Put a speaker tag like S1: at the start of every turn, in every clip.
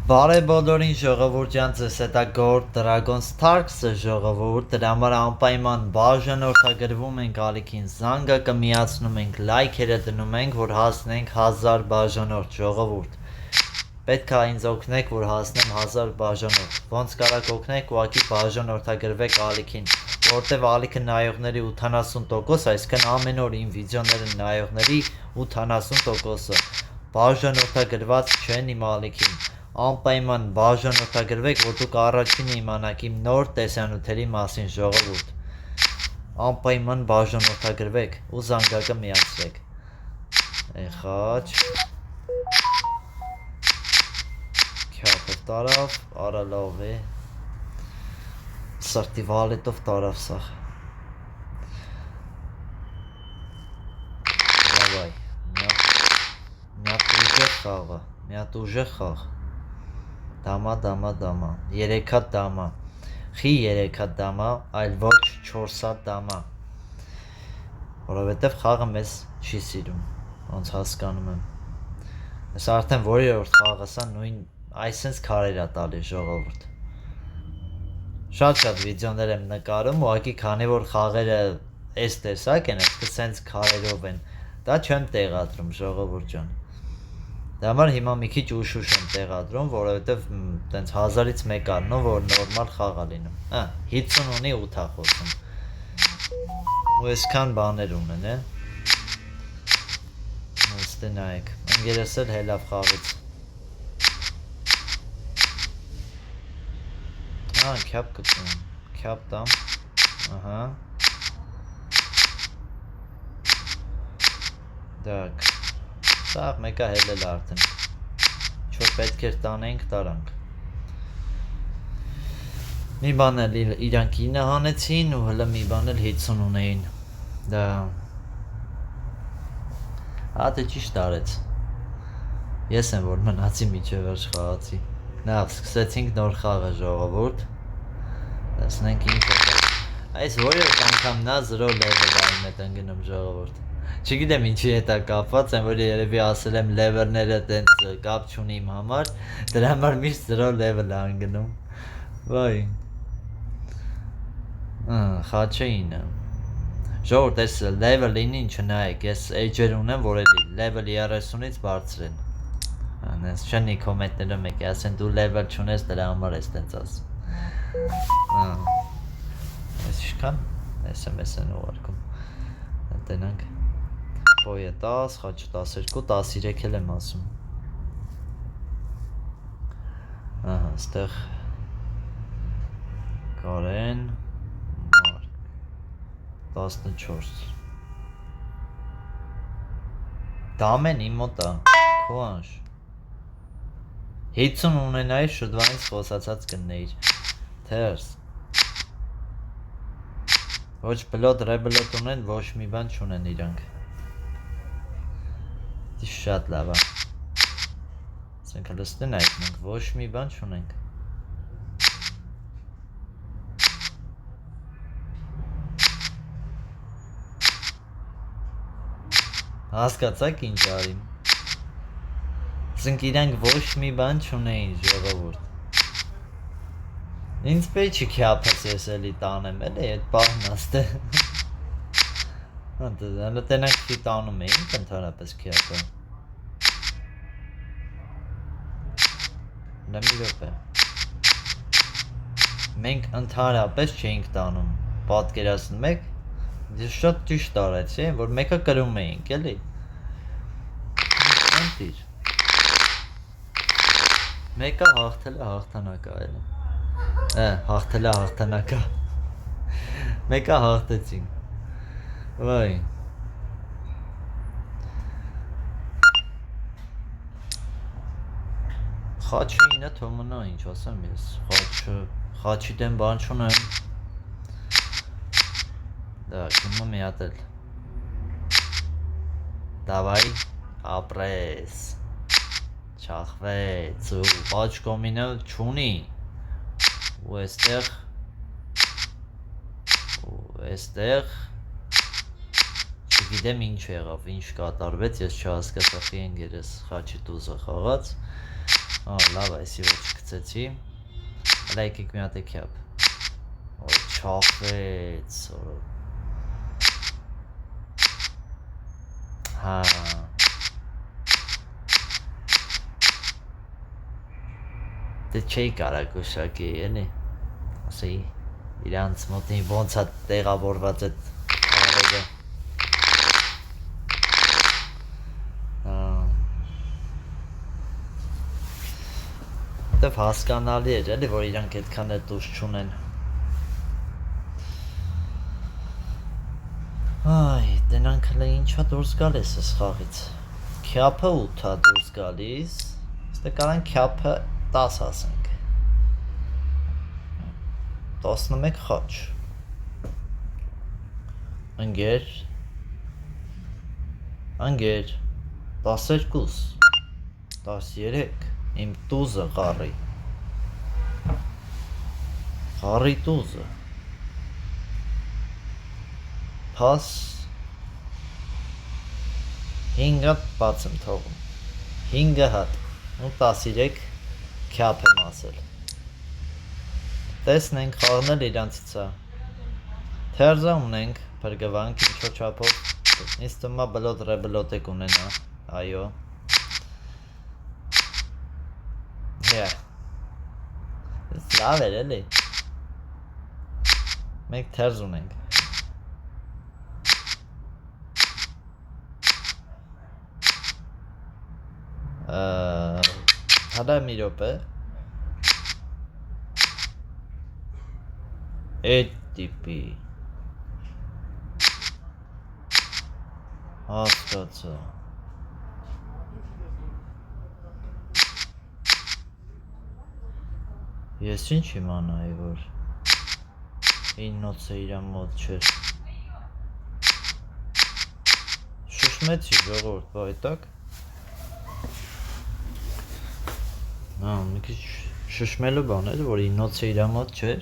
S1: Բարե բոլորին ժողովուրդյան ձեզ հետա Gold Dragon Starks-ը ժողովուրդ, դրա համար անպայման բաժանորդագրվում ենք ալիքին զանգը կմիացնում ենք, լայքերը դնում ենք, որ հասնենք 1000 բաժանորդ ժողովուրդ։ Պետք է ինձ օգնեք, որ հասնեմ 1000 բաժանորդ։ Ոնց կարաք օգնեք, ուղղակի բաժանորդագրվեք ալիքին, որտեվ ալիքը նայողների 80%, այսինքն ամեն օր իմ վիդեոները նայողների 80%-ը բաժանորդագրված չեն իմ ալիքին։ Անպայման բաժանորդագրվեք, որ դուք առաջինը իմանաք իմ նոր տեսանյութերի մասին ժողովուրդ։ Անպայման բաժանորդագրվեք ու զանգակը միացրեք։ Խաչ Քյապը տարավ, արա լավ է։ Սրտի վալետով տարավ սաղ։ Դավայ, միատ ուժեղ խաղը, միատ ուժեղ խաղ։ Դամա, 3 հատ դամա, խի 3 հատ դամա, այլ ոչ 4 հատ դամա, որովհետև խաղը մեզ չի սիրում, ոնց հասկանում եմ, ես արդեն որերորդ խաղս է նույն այսենց քարեր է տալի ժողովուրդ, շատ վիդեոներ եմ նկարում, ուղղակի քանի որ խաղերը այս տեսակ են, այսպես քարերով են, դա չեմ տեղադրում ժողովուրդ ջան։ Դա համար հիմա մի քիչ ուշ եմ տեղադրում, որովհետև տենց 1000-ից մեկ առնով, որ նորմալ խաղ է լինում։ 50 ունի 8 է խոսում։ Ու այսքան բաներ ունեն, Ոստե նայեք, ընկերս էլ հելավ խաղից։ Քյապ կտում, քյապ տամ, ահա։ Դակ, սաղ մեկա հելել արդեն, չոր պետք էր տանենք, տարանք։ Մի բան էլ իրանք 9 հանեցին ու հլը մի բան էլ 50 ունեին, դա, դե ճիշտ արեց, ես եմ որ մնացի միջև վերջ խաղացի, նավ սկսեցինք նոր խաղը ժողովուրդ, տեսնենք ինչ է, այս որևէ անգամ նա 0 level այն հետ ընգնում ժողովուրդ, չգիտեմ ինչի հետ է կապված, այն որ երևի ասել եմ լևերները տենց կապ չունի իմ համար, դրա համար միշտ 0 level է ընգնում, վայ, խաչը 9, ժողովուրդ ես level 9-ին չնայեք, ես edge-էր ունեմ, որ էլի level 30-ից բարձր են, ես չնի կոմենտներում եք, ասեն դու level չունես, դրա համար ես տենց ասում, ես իշքան, ես եմ ուղարկում, տենանք, Պոյը 10, խաչը 12, 13 էլ եմ ասում, ստեղ Կարեն, Մարկ, 14, դամեն իմ մոտա, քո անշ, 50 ունենայր շուտվանից խոսացած կնեիր, թերս, ոչ բլոտ, ռեբլոտ ունեն, ոչ մի բան չունեն իրանք, շատ լավ է, ասենք հլստեն այդ մենք ոչ մի բան չունենք, հասկացաք ինչ արիմ, ասենք իրանք ոչ մի բան չունեին ժողովուրդ, ինձ պեչի քյապս ես էլի տանեմ, էլի այդ պահն աստե, հլը տենանք խի տանում էինք ընդհանրապես քյապը, մի րոպե, մենք ընդհանրապես չէինք տանում, պատկերացնում եք, շատ ճիշտ արեցի, որ մեկը կրում էինք, էլի, ընտիր, մեկը հաղթել է հաղթանակա էլի, հաղթել է հաղթանակա, մեկը հաղթեցինք, վայ, խաչը 9 թոմնա, ինչ ասեմ ես, խաչի դեմ բան չունեմ, դա կումը մի հատ էլ, դավայ, ապրես, չախվեց, ու խաչ կոմինը չունի, ու էստեղ, չգիտեմ ինչ եղավ, ինչ կատարվեց, ես չհասկացա խի ընկերս խաչի տուզը խաղաց, լավ է, այսի ոչ կծեցի, հլա եկեք մի հատ է կյապ, չախվեց, հա, դե չէի կարակ ուշակի, էլի, ասեի, իրանց մոտնի ոնց հատ տեղավորված էտ կարեգը, դև հասկանալի էր, էլի, որ իրանք էտքան էտ ուշ չունեն, այ, դենանք հլը ինչա դուրս գալ ես ես խաղից, կյապը 8-ա դուրս գալիս, ստե կարան կյապը 10 ասենք, 11 խաչ, ընգեր, 12, 13, իմ տուզը ղարի, տուզը, պաս, 5 հատ բաց եմ թողում, 5 հատ, ու 13 կյապ եմ ասել, տեսնենք խաղնել իրանցիցա, թերզա ունենք, պրգվանք, ինչո չապով, ինձ թումա բլոտ ռեբլոտ եք ունենա, այո, լավ էր էլի, մենք թերզ ունենք, հալա մի ռոպե, էդ տիպի, հասկացա, ես ինչ իմանայի, որ իննոցը իրան մոտ չեր, շուշմեցի ժողորդ բայտակ, մի քիչ շշմելու բան էր, որ իննոցը իրան մոտ չեր,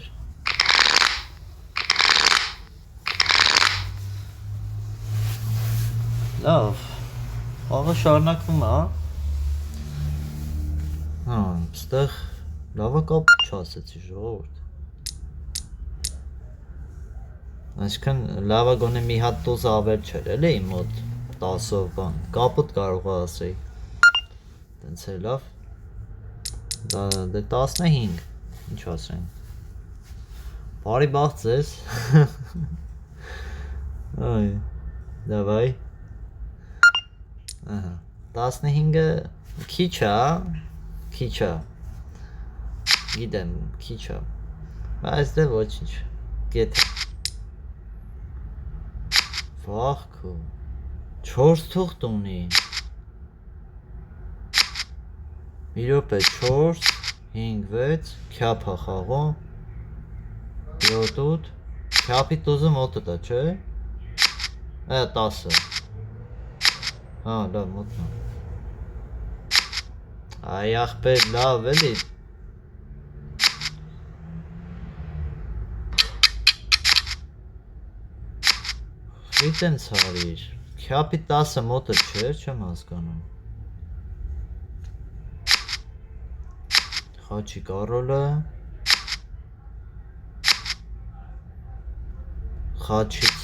S1: լավ, աղը շարնակվում է, ստեղ լավը կապ չասեցի ժողորդ, այսքան լավը գոնե մի հատ տոզ ավեր չեր, էլի իմ մոտ 10-ով բան, կապուտ կարող է ասեի, տենց է լավ, դե 15, ինչ ասենք, բարի բաղ ձեզ, այ, դավայ, 15-ը քիչ է, գիտեմ, քիչ է, բայց դե ոչինչ, գետ է, վաղքո, 4 թուղթ ունի, մի ռոպե 4, 5, 6, կյապ է խաղում, 7, 8, կյապի տուզը մոտը դա, չէ, 10-ը, հա, լավ, մոտնա, այ աղբեր լավ էլի, Իտենց հարիր, կյապի 10-ը մոտը չէր, չեմ հասկանում, խաչի կարոլը, խաչից,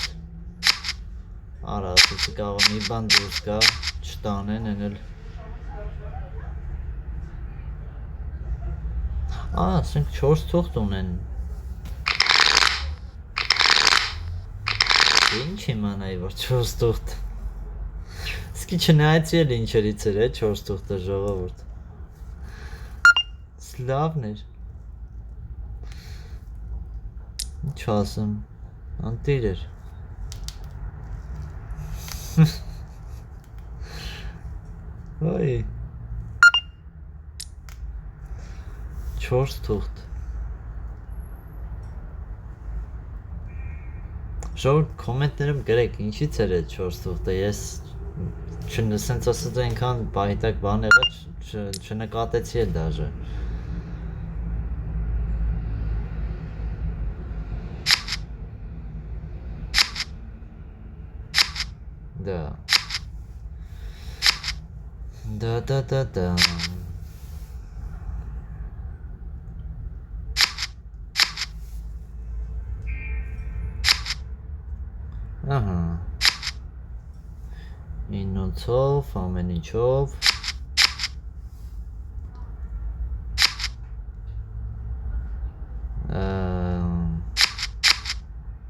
S1: արա, ասեցի կաղը մի բան դուրս կա, չտանեն, էնել, ասենք 4 թուղթ ունեն, ինչ իմանայի, որ 4 թուղթ, սկի չնայեցի էլ ինչերից էր 4 թուղթը ժողովուրդ, լավն էր, ինչ ասեմ, անտիր էր, այ, 4 թուղթ, ժողովուրդ կոմենտներում գրեք, ինչից էր այդ 4 թուղթը, ես սենց ասած այնքան բայտակ բան եղա, չնկատեցի էլ դաժը, դա, Ահա 9-ով ամեն ինչով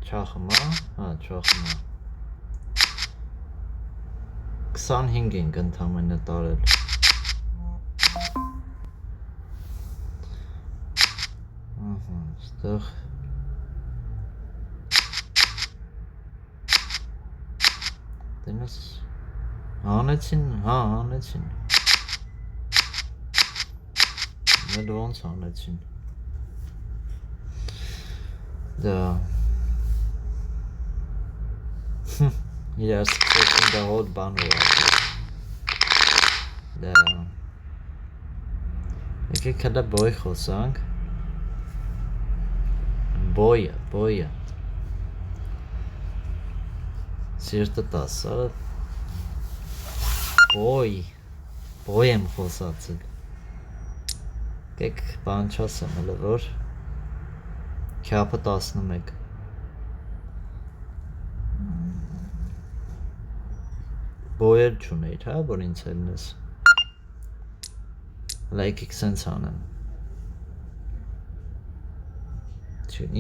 S1: չախմա, չախմա 25 ենք ընդամենը տարել ստեղ դենս հանեցին, հանեցին մեր ոնց հանեցին դա իրար սկսեցին դա հոտ բան ուղղակի դա եկեք հələ բոյ խոսանք բոյը սիրտը 10 արա բոյ եմ խոսացել եկեք բան չասեմ հələ որ քյապը 11 բոյեր չունեիր, հա, որ ինձ ելնես հələ եկեք սենց անեմ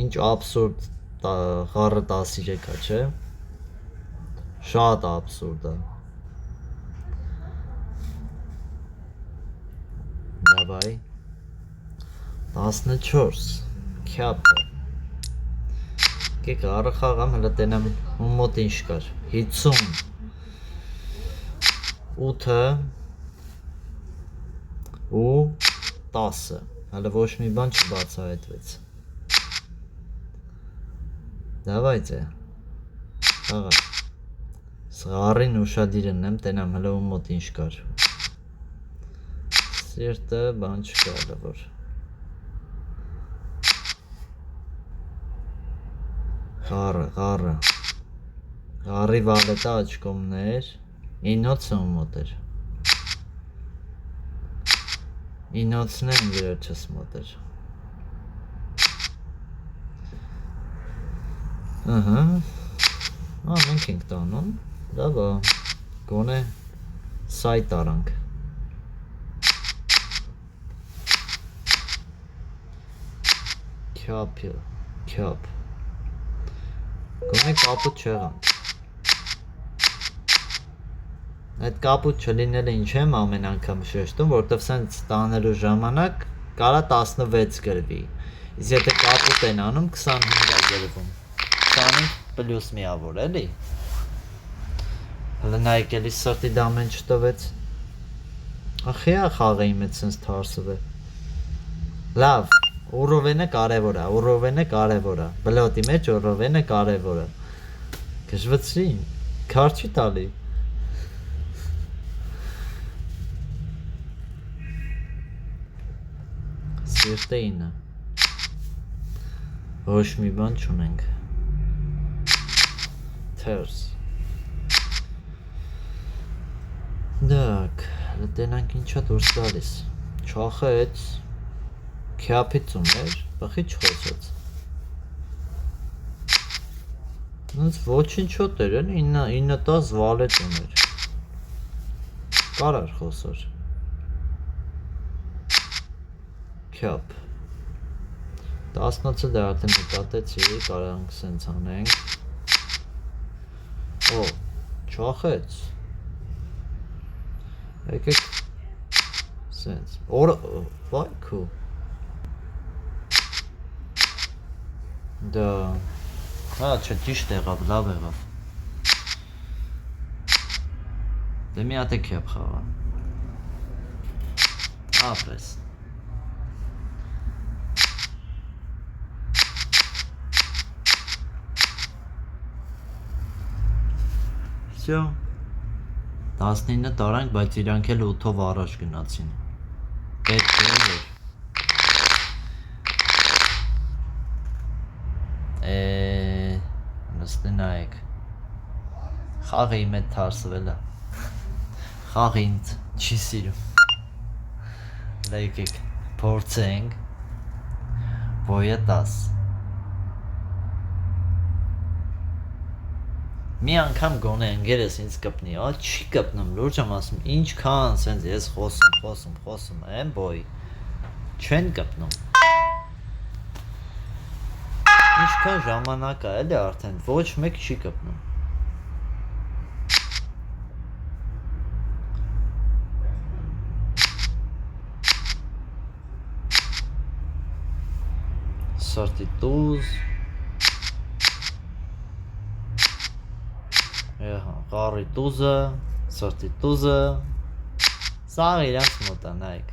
S1: ինչ աբսուրդ խառը 13 է, չէ շատ աբսուրդ է դավայ 14 քյապը եկեք առը խաղամ հələ տենամ ում մոտ ինչ կար 50 8-ը ու 10-ը հələ ոչ մի բան չբացահայտվեց Давайте խաղա սղարին ուշադիր ընեմ տենամ հələ ում մոտ ինչ կար սիրտը բան չկա հələ որ Ղարի վալետա աչկոմներ 9-ը ում մոտ էր 9-ն է ինգրեչս մոտ էր մենք ենք տանում լավա գոնե սայտ արանք քյապ գոնե կապուտ չեղանք այդ կապուտ չլինելը ինչ եմ ամեն անգամ շեշտում որտեվ սենց տանելու ժամանակ կարա 16 գրվի իսկ եթե կապուտ են անում 25 է գրվում 25 պլյուս միավոր էլի հələ նայեք էլի սրտի դա ամեն չտվեց ախիա խաղեի մեծ սենց թարսվել լավ ուռովենը կարևոր է բլոտի մեջ ուռովենը կարևոր է գժվցրի քար չի տալի սիրտը 9 ոչ մի բան չունենք թերս դակ տենանք ինչա դուրս գալիս չախեց քյապից ուներ բխի չխոսեց նենց ոչինչ չոտ էր էլի 9-10 վալետ ուներ կարար խոսոր քյապ 18-ը դա արդեն նկատեցի կարանք սենց անենք Օ, չախեց եկեք սենց վայքու դա հա չէ ճիշտ եղավ լավ եղավ դե մի հատ է քյապ խաղա ապրես Всё 19 տարանք, բայց իրանք էլ 8-ով առաջ գնացին պետք է որ նստի նայեք խաղը իմ հետ թարսվել է խաղը ինձ չի սիրում եկեք փորձենք բոյը 10 մի անգամ գոնե ընկերս ինձ կպնի, չի կպնում, լուրջ եմ ասում, ինչքան սենց ես խոսում եմ, բոյ, չեն կպնում։ Ինչքան ժամանակ է էլի արդեն, ոչ մեկ չի կպնում։ Սարտիտուզ Ղարի տուզը, սարտիտուզը, սաղ իրանց մոտ է, նայք,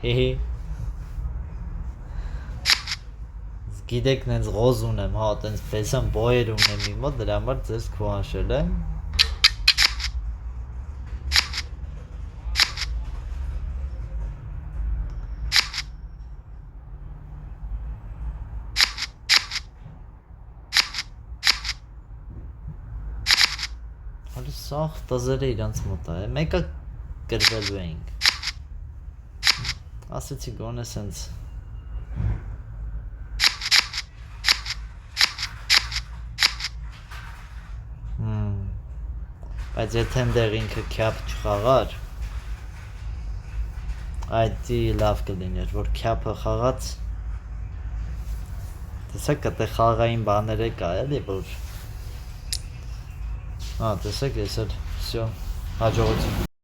S1: հիհի, գիտեք նենց ղոզ ունեմ, հա, տենց պեսան բոյեր ունեմ մի մոտ, դրա համար ձեզ քուանշել եմ, սաղ տզերը իրանց մոտ է, մեկը գրվելու էինք, ասեցի գոնե սենց, բայց եթե ընդեղ ինքը կյապ չխաղար, այդի լավ կլիներ, որ կյապը խաղաց, տեսակ կտե խաղային բաներ է կա էլի, որ տեսեք ես էլ, վсё, հաջողություն